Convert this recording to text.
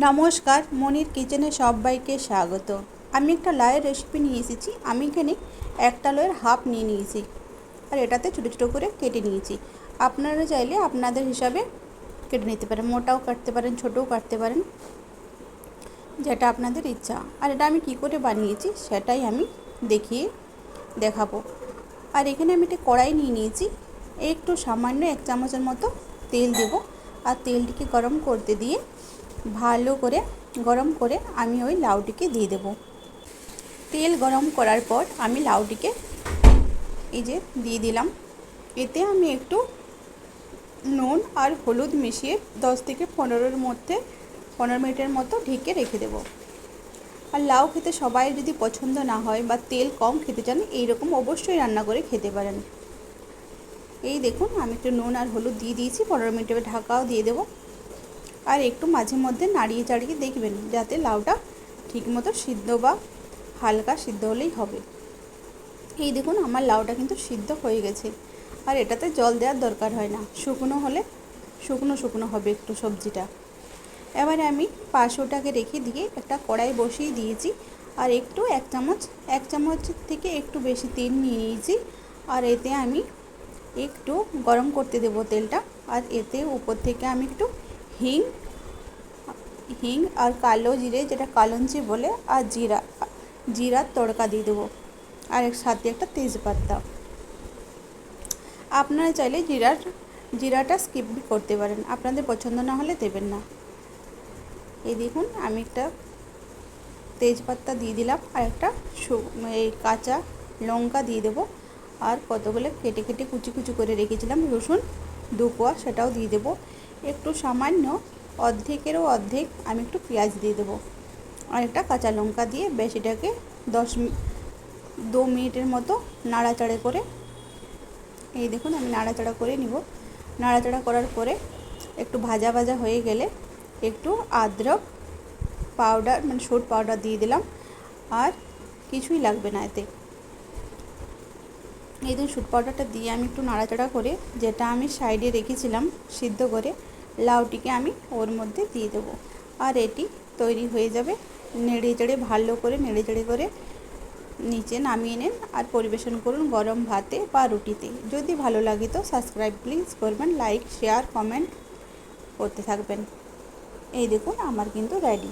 নমস্কার, মনির কিচেনে সবাইকে স্বাগত। আমি একটা লাউয়ের রেসিপি নিয়ে এসেছি। আমি এখানে একটা লাউয়ের হাফ নিয়ে নিয়েছি আর এটাতে ছোটো ছোটো করে কেটে নিয়েছি। আপনারা চাইলে আপনাদের হিসাবে কেটে নিতে পারেন, মোটাও কাটতে পারেন, ছোটও কাটতে পারেন, যেটা আপনাদের ইচ্ছা। আর এটা আমি কী করে বানিয়েছি সেটাই আমি দেখাবো। আর এখানে আমি একটা কড়াই নিয়ে নিয়েছি, একটু সামান্য 1 চামচের মতো তেল দেব। আর তেলটিকে গরম করতে দিয়ে ভালো করে গরম করে আমি ওই লাউটিকে দিয়ে দেব। তেল গরম করার পর আমি লাউটিকে এই যে দিয়ে দিলাম। এতে আমি একটু নুন আর হলুদ মিশিয়ে 10 থেকে 15 মিনিটের মতো ঢেকে রেখে দেব। আর লাউ খেতে সবাই যদি পছন্দ না হয় বা তেল কম খেতে চান, এইরকম অবশ্যই রান্না করে খেতে পারেন। এই দেখুন, আমি একটু নুন আর হলুদ দিয়ে দিয়েছি। 15 মিনিটের ঢাকাও দিয়ে দেবো। আর একটু মাঝে মধ্যে নাড়িয়ে চাড়িয়ে দেখবেন যাতে লাউটা ঠিকমতো সিদ্ধ বা হালকা সিদ্ধ হলেই হবে। এই দেখুন, আমার লাউটা কিন্তু সিদ্ধ হয়ে গেছে। আর এটাতে জল দেওয়ার দরকার হয় না, শুকনো হলে শুকনো হবে একটু সবজিটা। এবারে আমি পাঁচশোটাকে রেখে দিয়ে একটা কড়াই বসিয়ে দিয়েছি। আর একটু 1 চামচ থেকে একটু বেশি তেল নিয়ে নিয়েছি। আর এতে আমি একটু গরম করতে দেবো তেলটা। আর এতে উপর থেকে আমি একটু হিং আর কালো জিরে, যেটা কালঞ্চি বলে, আর জিরার তড়কা দিয়ে দেবো। আর এর সাথে একটা তেজপাতা। আপনারা চাইলে জিরাটা স্কিপ করতে পারেন, আপনাদের পছন্দ না হলে দেবেন না। এই দেখুন, আমি একটা তেজপাতা দিয়ে দিলাম আর একটা এই কাঁচা লঙ্কা দিয়ে দেবো। আর কতগুলো কেটে কেটে কুচি কুচি করে রেখেছিলাম রসুন 2 কোয়া, সেটাও দিয়ে দেবো। একটু সামান্য অর্ধেকেরও অর্ধেক আমি একটু পেঁয়াজ দিয়ে দেবো। আর একটা কাঁচা লঙ্কা দিয়ে বেশ এটাকে 2 মিনিটের মতো নাড়াচাড়া করে, এই দেখুন আমি নাড়াচাড়া করে নিব। নাড়াচাড়া করার পরে একটু ভাজা ভাজা হয়ে গেলে একটু আদরক পাউডার মানে শুট পাউডার দিয়ে দিলাম। আর কিছুই লাগবে না এতে। এই দেখুন, শুট পাউডারটা দিয়ে আমি একটু নাড়াচাড়া করে, যেটা আমি সাইডে রেখেছিলাম সিদ্ধ করে, লাউটিকে আমি ওর মধ্যে দিয়ে দেবো। আর এটি তৈরি হয়ে যাবে। ভালো করে নেড়ে চেড়ে করে নিচে নামিয়ে নিন আর পরিবেশন করুন গরম ভাতে বা রুটিতে। যদি ভালো লাগে তো সাবস্ক্রাইব প্লিজ করবেন, লাইক শেয়ার কমেন্ট করতে থাকবেন। এই দেখুন, আমার কিন্তু রেডি।